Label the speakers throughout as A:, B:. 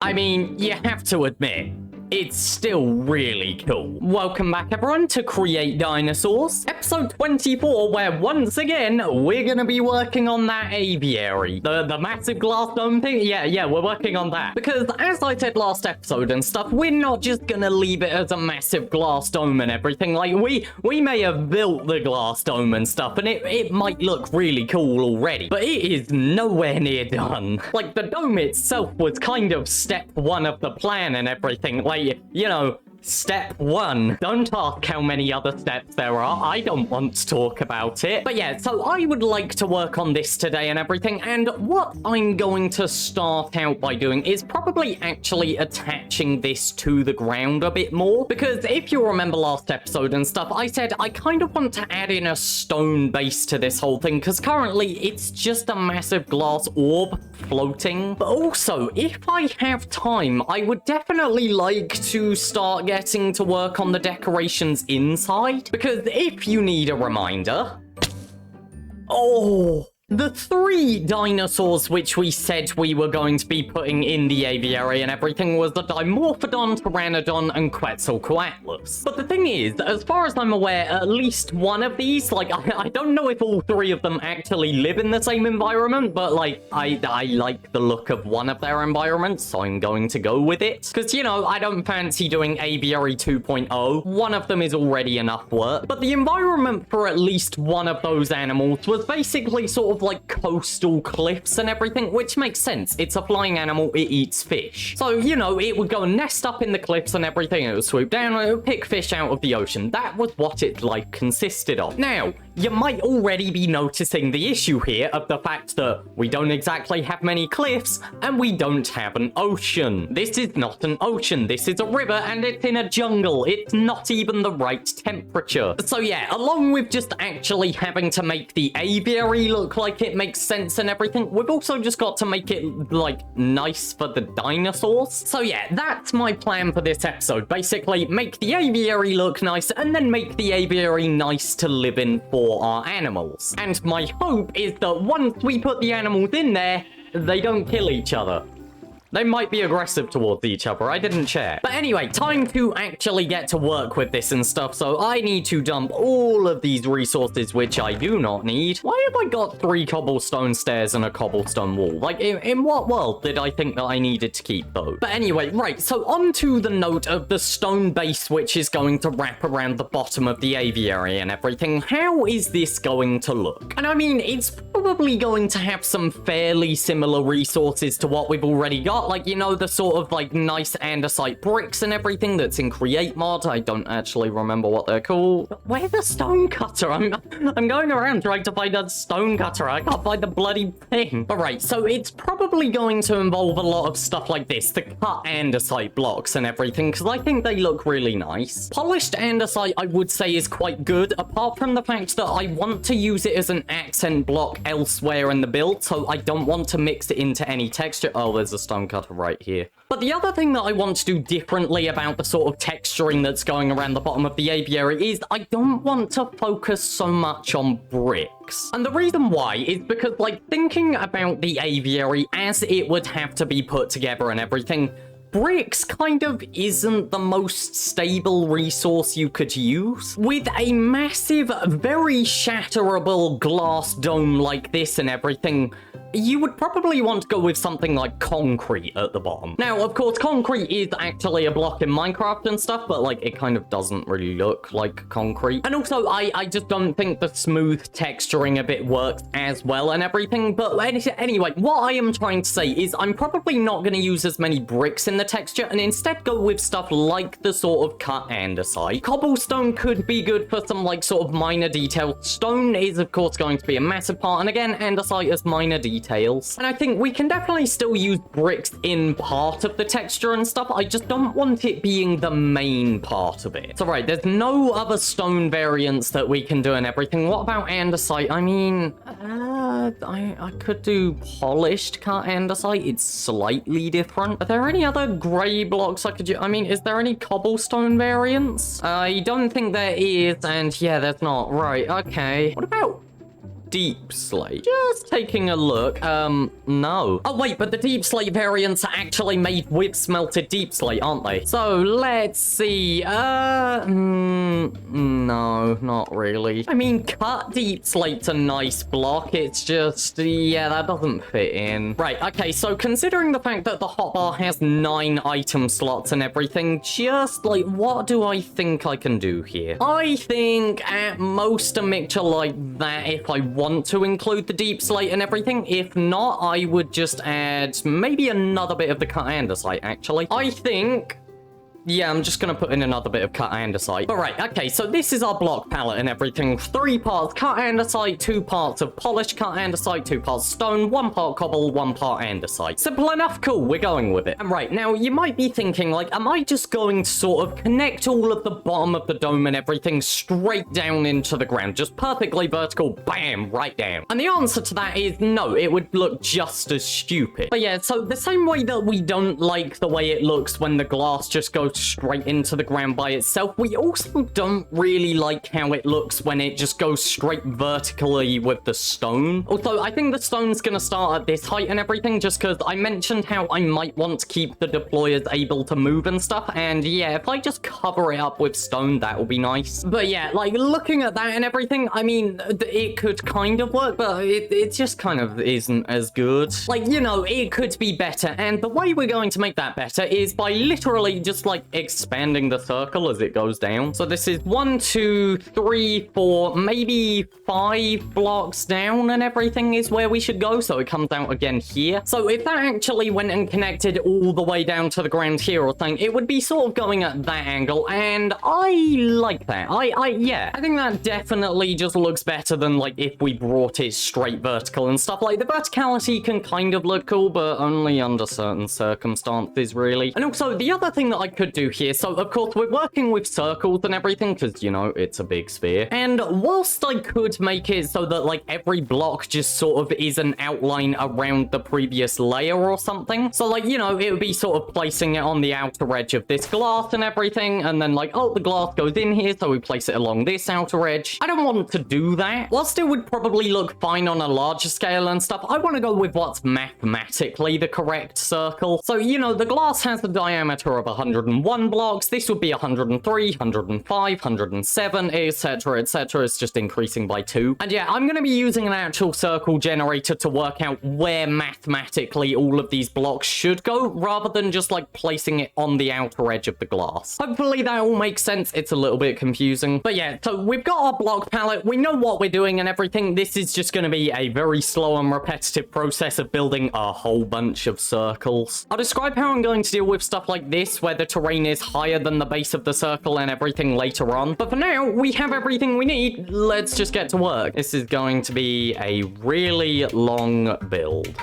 A: I mean, you have to admit, it's still really cool. Welcome back, everyone, to Create Dinosaurs, episode 24, where once again, we're gonna be working on that aviary. The massive glass dome thing? Yeah, we're working on that. Because, as I said last episode and stuff, we're not just gonna leave it as a massive glass dome and everything. Like, we may have built the glass dome and stuff, and it might look really cool already, but it is nowhere near done. Like, the dome itself was kind of step one of the plan and everything. Like, you know, step one. Don't ask how many other steps there are. I don't want to talk about it. But yeah, so I would like to work on this today and everything. And what I'm going to start out by doing is probably actually attaching this to the ground a bit more. Because if you remember last episode and stuff, I said I kind of want to add in a stone base to this whole thing. Because currently it's just a massive glass orb floating. But also, if I have time, I would definitely like to start getting to work on the decorations inside, because if you need a reminder, the 3 dinosaurs which we said we were going to be putting in the aviary and everything was the Dimorphodon, Pteranodon, and Quetzalcoatlus. But the thing is, as far as I'm aware, at least one of these, like, I don't know if all 3 of them actually live in the same environment, but, like, I like the look of one of their environments, so I'm going to go with it. Because, you know, I don't fancy doing Aviary 2.0. One of them is already enough work. But the environment for at least one of those animals was basically sort of like coastal cliffs and everything, which makes sense. It's a flying animal, it eats fish. So, you know, it would go and nest up in the cliffs and everything, it would swoop down and it would pick fish out of the ocean. That was what its life consisted of. Now, you might already be noticing the issue here of the fact that we don't exactly have many cliffs and we don't have an ocean. This is not an ocean, this is a river and it's in a jungle. It's not even the right temperature. So yeah, along with just actually having to make the aviary look like it makes sense and everything, we've also just got to make it, like, nice for the dinosaurs. So yeah, that's my plan for this episode. Basically, make the aviary look nice and then make the aviary nice to live in for our animals. And my hope is that once we put the animals in there, they don't kill each other. They might be aggressive towards each other, I didn't check. But anyway, time to actually get to work with this and stuff, so I need to dump all of these resources which I do not need. Why have I got 3 cobblestone stairs and a cobblestone wall? Like, in what world did I think that I needed to keep those? But anyway, right, so on to the note of the stone base which is going to wrap around the bottom of the aviary and everything. How is this going to look? And I mean, it's probably going to have some fairly similar resources to what we've already got. Like, you know, the sort of, like, nice andesite bricks and everything that's in Create Mod. I don't actually remember what they're called. Where's the stone cutter? I'm going around trying to find a stone cutter. I can't find the bloody thing. All right, so it's probably going to involve a lot of stuff like this, the cut andesite blocks and everything, because I think they look really nice. Polished andesite, I would say, is quite good, apart from the fact that I want to use it as an accent block elsewhere in the build, so I don't want to mix it into any texture. Oh, there's a stone cutter right here. But the other thing that I want to do differently about the sort of texturing that's going around the bottom of the aviary is I don't want to focus so much on bricks. And the reason why is because, like, thinking about the aviary as it would have to be put together and everything, bricks kind of isn't the most stable resource you could use. With a massive, very shatterable glass dome like this and everything, you would probably want to go with something like concrete at the bottom. Now, of course, concrete is actually a block in Minecraft and stuff, but, like, it kind of doesn't really look like concrete. And also, I just don't think the smooth texturing of it works as well and everything. But anyway, what I am trying to say is I'm probably not going to use as many bricks in the texture and instead go with stuff like the sort of cut andesite. Cobblestone could be good for some, like, sort of minor details. Stone is, of course, going to be a massive part, and again, andesite as minor details. And I think we can definitely still use bricks in part of the texture and stuff. I just don't want it being the main part of it. So right, there's no other stone variants that we can do and everything. What about andesite? I mean, I could do polished cut andesite. It's slightly different. Are there any other gray blocks I could do? I mean, is there any cobblestone variants? I don't think there is, and yeah, there's not. Right, okay. What about deep slate? Just taking a look. No. Oh, wait, but the deep slate variants are actually made with smelted deep slate, aren't they? So, let's see. No, not really. I mean, cut deep slate's a nice block. It's just, yeah, that doesn't fit in. Right, okay, so considering the fact that the hotbar has 9 item slots and everything, just, like, what do I think I can do here? I think at most a mixture like that if I want to include the deep slate and everything. If not, I would just add maybe another bit of the cut andesite, actually. I think... yeah, I'm just gonna put in another bit of cut andesite. But right, okay, so this is our block palette and everything. 3 parts cut andesite, 2 parts of polished cut andesite, 2 parts stone, 1 part cobble, 1 part andesite. Simple enough, cool, we're going with it. And right, now you might be thinking, like, am I just going to sort of connect all of the bottom of the dome and everything straight down into the ground? Just perfectly vertical, bam, right down. And the answer to that is no, it would look just as stupid. But yeah, so the same way that we don't like the way it looks when the glass just goes straight into the ground by itself, we also don't really like how it looks when it just goes straight vertically with the stone. Also, I think the stone's gonna start at this height and everything, just because I mentioned how I might want to keep the deployers able to move and stuff, and yeah, if I just cover it up with stone, that will be nice. But yeah, like, looking at that and everything, I mean, it could kind of work, but it just kind of isn't as good. Like, you know, it could be better, and the way we're going to make that better is by literally just, like, expanding the circle as it goes down. So this is 1, 2, 3, 4, maybe 5 blocks down and everything is where we should go. So it comes out again here. So if that actually went and connected all the way down to the ground here or something, it would be sort of going at that angle. And I like that. Yeah, I think that definitely just looks better than like if we brought it straight vertical and stuff. Like the verticality can kind of look cool, but only under certain circumstances really. And also the other thing that I could do here, so of course we're working with circles and everything because, you know, it's a big sphere. And whilst I could make it so that like every block just sort of is an outline around the previous layer or something. So like, you know, it would be sort of placing it on the outer edge of this glass and everything. And then like, oh, the glass goes in here, so we place it along this outer edge. I don't want to do that. Whilst it would probably look fine on a larger scale and stuff, I want to go with what's mathematically the correct circle. So, you know, the glass has a diameter of 101 blocks. This would be 103, 105, 107, etc, etc. It's just increasing by 2. And yeah, I'm going to be using an actual circle generator to work out where mathematically all of these blocks should go, rather than just like placing it on the outer edge of the glass. Hopefully that all makes sense. It's a little bit confusing. But yeah, so we've got our block palette. We know what we're doing and everything. This is just going to be a very slow and repetitive process of building a whole bunch of circles. I'll describe how I'm going to deal with stuff like this, where the terrain is higher than the base of the circle and everything later on. But for now, we have everything we need. Let's just get to work. This is going to be a really long build.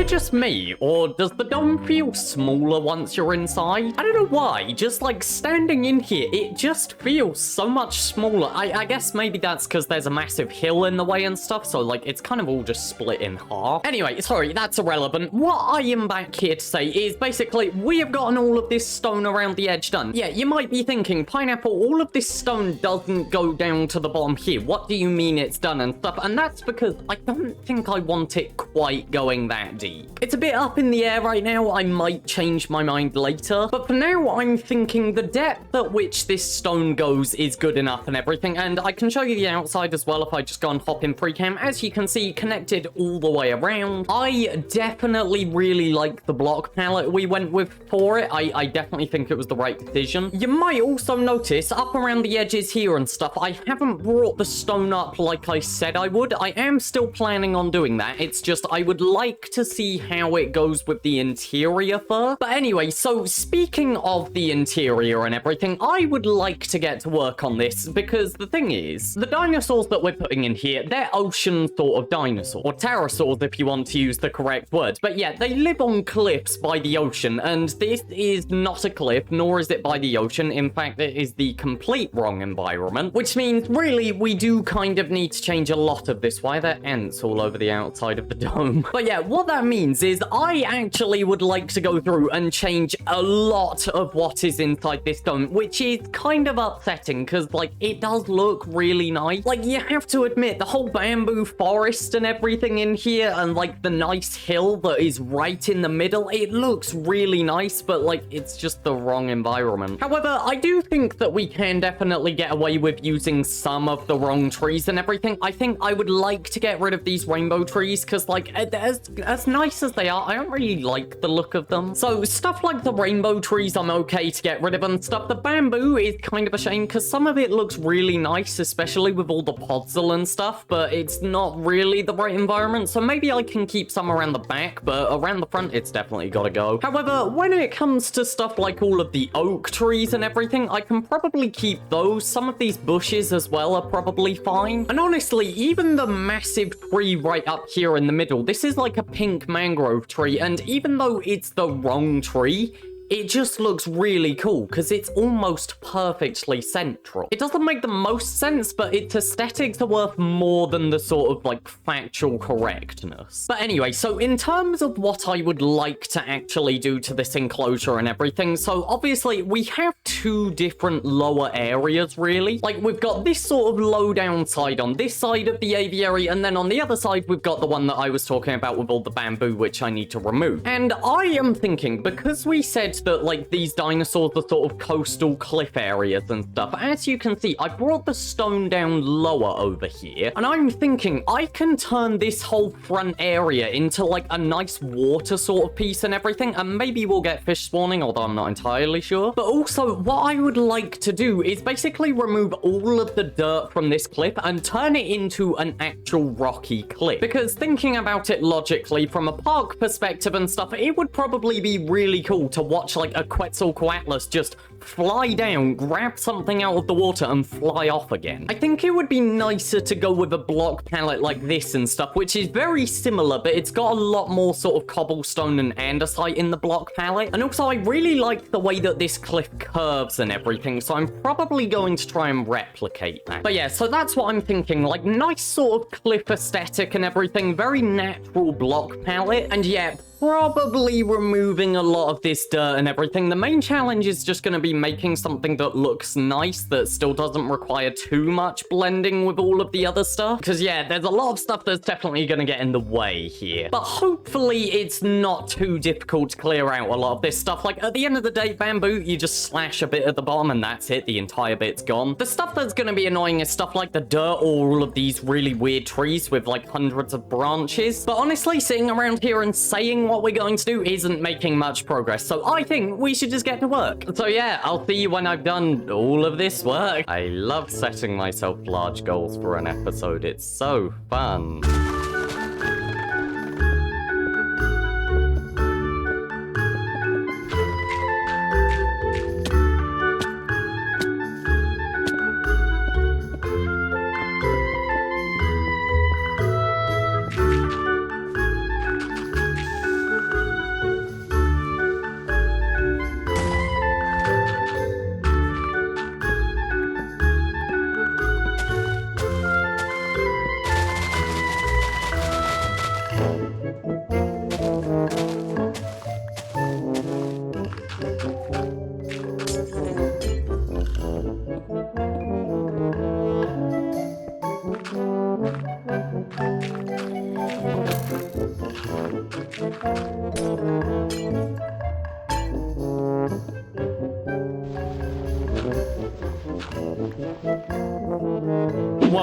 A: Just me, or does the dome feel smaller once you're inside? I don't know why, just like standing in here, it just feels so much smaller. I guess maybe that's because there's a massive hill in the way and stuff, so like it's kind of all just split in half. Anyway, sorry, that's irrelevant. What I am back here to say is basically we have gotten all of this stone around the edge done. Yeah, you might be thinking, Pineapple, all of this stone doesn't go down to the bottom here. What do you mean it's done and stuff? And that's because I don't think I want it quite going that deep. It's a bit up in the air right now. I might change my mind later. But for now, I'm thinking the depth at which this stone goes is good enough and everything. And I can show you the outside as well if I just go and hop in pre-cam. As you can see, connected all the way around. I definitely really like the block palette we went with for it. I definitely think it was the right decision. You might also notice up around the edges here and stuff, I haven't brought the stone up like I said I would. I am still planning on doing that. It's just I would like to see how how it goes with the interior fur. But anyway, so speaking of the interior and everything, I would like to get to work on this because the thing is, the dinosaurs that we're putting in here, they're ocean sort of dinosaurs, or pterosaurs if you want to use the correct word. But yeah, they live on cliffs by the ocean, and this is not a cliff, nor is it by the ocean. In fact, it is the complete wrong environment, which means really we do kind of need to change a lot of this. Why are there ants all over the outside of the dome? But yeah, what that means is I actually would like to go through and change a lot of what is inside this dome, which is kind of upsetting because, like, it does look really nice. Like, you have to admit, the whole bamboo forest and everything in here, and like the nice hill that is right in the middle, it looks really nice, but like it's just the wrong environment. However, I do think that we can definitely get away with using some of the wrong trees and everything. I think I would like to get rid of these rainbow trees because, like, as nice as they are, I don't really like the look of them. So stuff like the rainbow trees I'm okay to get rid of, and stuff the bamboo is kind of a shame because some of it looks really nice, especially with all the podzol and stuff, but it's not really the right environment. So maybe I can keep some around the back, but around the front it's definitely gotta go. However, when it comes to stuff like all of the oak trees and everything, I can probably keep those. Some of these bushes as well are probably fine. And honestly, even the massive tree right up here in the middle, this is like a pink mangrove tree, and even though it's the wrong tree, it just looks really cool because it's almost perfectly central. It doesn't make the most sense, but its aesthetics are worth more than the sort of like factual correctness. But anyway, so in terms of what I would like to actually do to this enclosure and everything, so obviously we have two different lower areas really. Like we've got this sort of low down side on this side of the aviary, and then on the other side we've got the one that I was talking about with all the bamboo, which I need to remove. And I am thinking, because we said that like these dinosaurs are sort of coastal cliff areas and stuff, as you can see, I brought the stone down lower over here, and I'm thinking I can turn this whole front area into like a nice water sort of piece and everything, and maybe we'll get fish spawning, although I'm not entirely sure. But also, what I would like to do is basically remove all of the dirt from this cliff and turn it into an actual rocky cliff, because thinking about it logically from a park perspective and stuff, it would probably be really cool to watch like a Quetzalcoatlus just fly down, grab something out of the water, and fly off again. I think it would be nicer to go with a block palette like this and stuff, which is very similar, but it's got a lot more sort of cobblestone and andesite in the block palette. And also, I really like the way that this cliff curves and everything, so I'm probably going to try and replicate that. But yeah, so that's what I'm thinking, like nice sort of cliff aesthetic and everything, very natural block palette, and yeah, probably removing a lot of this dirt and everything. The main challenge is just going to be making something that looks nice, that still doesn't require too much blending with all of the other stuff. Because yeah, there's a lot of stuff that's definitely going to get in the way here. But hopefully it's not too difficult to clear out a lot of this stuff. Like at the end of the day, bamboo, you just slash a bit at the bottom and that's it. The entire bit's gone. The stuff that's going to be annoying is stuff like the dirt or all of these really weird trees with like hundreds of branches. But honestly, sitting around here and saying what we're going to do isn't making much progress, so I think we should just get to work. So yeah, I'll see you when I've done all of this work. I love setting myself large goals for an episode. It's so fun.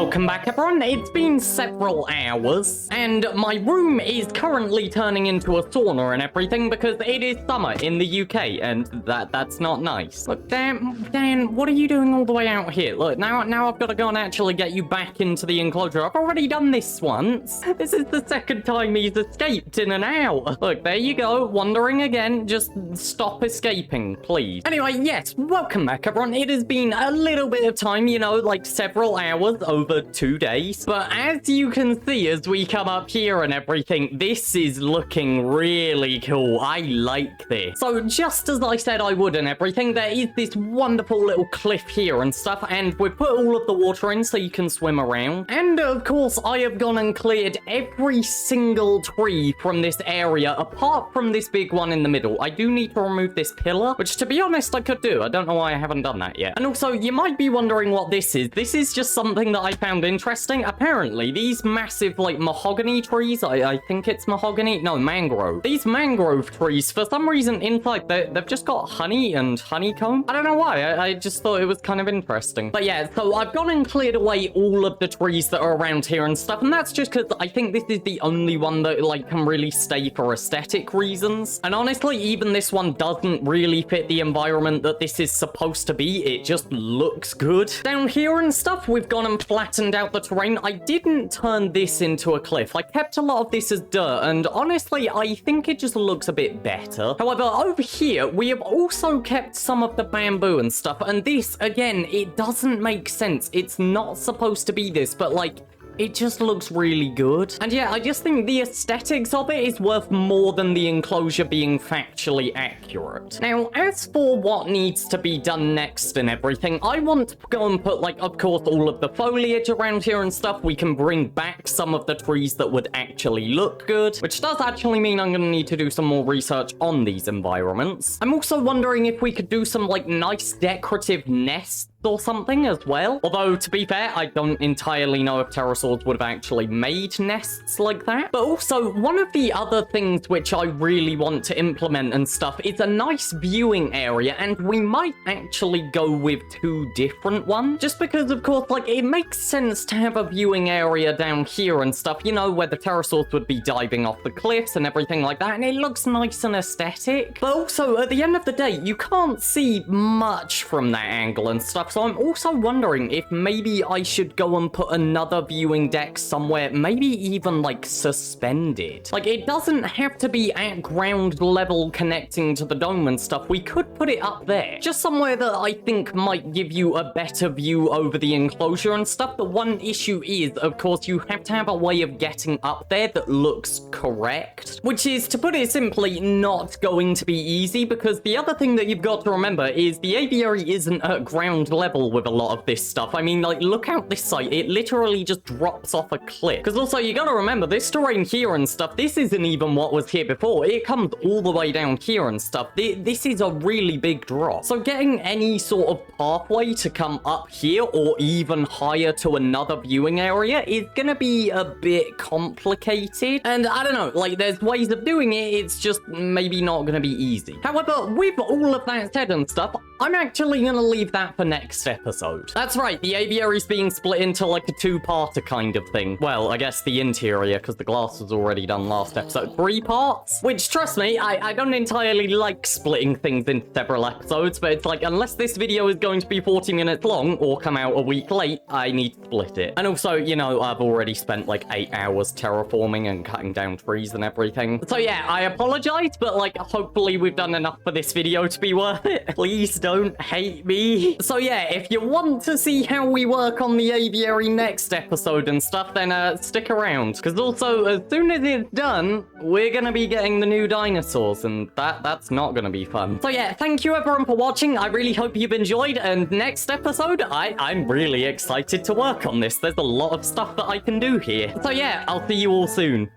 A: Welcome back, everyone. It's been several hours, and my room is currently turning into a sauna and everything because it is summer in the UK, and that's not nice. Look, Dan, what are you doing all the way out here? Look, now I've got to go and actually get you back into the enclosure. I've already done this once. This is the second time he's escaped in an hour. Look, there you go, wandering again. Just stop escaping, please. Anyway, yes, welcome back, everyone. It has been a little bit of time, you know, like several hours over 2 days. But as you can see, as we come up here and everything, this is looking really cool. I like this. So just as I said I would and everything, there is this wonderful little cliff here and stuff, and we've put all of the water in so you can swim around. And of course, I have gone and cleared every single tree from this area, apart from this big one in the middle. I do need to remove this pillar, which to be honest, I could do. I don't know why I haven't done that yet. And also, you might be wondering what this is. This is just something that I found interesting. Apparently, these massive, like, mahogany trees, I think it's mahogany, no, mangrove. These mangrove trees, for some reason, inside, they've just got honey and honeycomb. I don't know why, I just thought it was kind of interesting. But yeah, so I've gone and cleared away all of the trees that are around here and stuff, and that's just because I think this is the only one that, like, can really stay for aesthetic reasons. And honestly, even this one doesn't really fit the environment that this is supposed to be. It just looks good. Down here and stuff, we've gone and flattened out the terrain. I didn't turn this into a cliff. I kept a lot of this as dirt, and honestly, I think it just looks a bit better. However, over here, we have also kept some of the bamboo and stuff, and this, again, it doesn't make sense. It's not supposed to be this, but, like, it just looks really good. And yeah, I just think the aesthetics of it is worth more than the enclosure being factually accurate. Now, as for what needs to be done next and everything, I want to go and put, like, of course, all of the foliage around here and stuff. We can bring back some of the trees that would actually look good, which does actually mean I'm gonna need to do some more research on these environments. I'm also wondering if we could do some, like, nice decorative nests or something as well. Although, to be fair, I don't entirely know if pterosaurs would have actually made nests like that. But also, one of the other things which I really want to implement and stuff is a nice viewing area, and we might actually go with 2 different ones. Just because, of course, like, it makes sense to have a viewing area down here and stuff, you know, where the pterosaurs would be diving off the cliffs and everything like that, and it looks nice and aesthetic. But also, at the end of the day, you can't see much from that angle and stuff. So I'm also wondering if maybe I should go and put another viewing deck somewhere, maybe even like suspended. Like, it doesn't have to be at ground level connecting to the dome and stuff. We could put it up there. Just somewhere that I think might give you a better view over the enclosure and stuff. The one issue is, of course, you have to have a way of getting up there that looks correct, which is, to put it simply, not going to be easy, because the other thing that you've got to remember is the aviary isn't at ground level with a lot of this stuff. I mean, like, look out this site. It literally just drops off a cliff. Because also, you gotta remember, this terrain here and stuff, this isn't even what was here before. It comes all the way down here and stuff. This is a really big drop. So getting any sort of pathway to come up here or even higher to another viewing area is gonna be a bit complicated. And I don't know, like, there's ways of doing it. It's just maybe not gonna be easy. However, with all of that said and stuff, I'm actually gonna leave that for next episode. That's right, the aviary's being split into like a 2-parter kind of thing. Well, I guess the interior, because the glass was already done last episode. 3 parts? Which, trust me, I don't entirely like splitting things into several episodes, but it's like, unless this video is going to be 40 minutes long or come out a week late, I need to split it. And also, you know, I've already spent like 8 hours terraforming and cutting down trees and everything. So yeah, I apologize, but like, hopefully we've done enough for this video to be worth it. Please don't hate me. So yeah, if you want to see how we work on the aviary next episode and stuff, then stick around. Because also, as soon as it's done, we're gonna be getting the new dinosaurs, and that's not gonna be fun. So yeah, thank you everyone for watching. I really hope you've enjoyed, and next episode, I'm really excited to work on this. There's a lot of stuff that I can do here. So yeah, I'll see you all soon.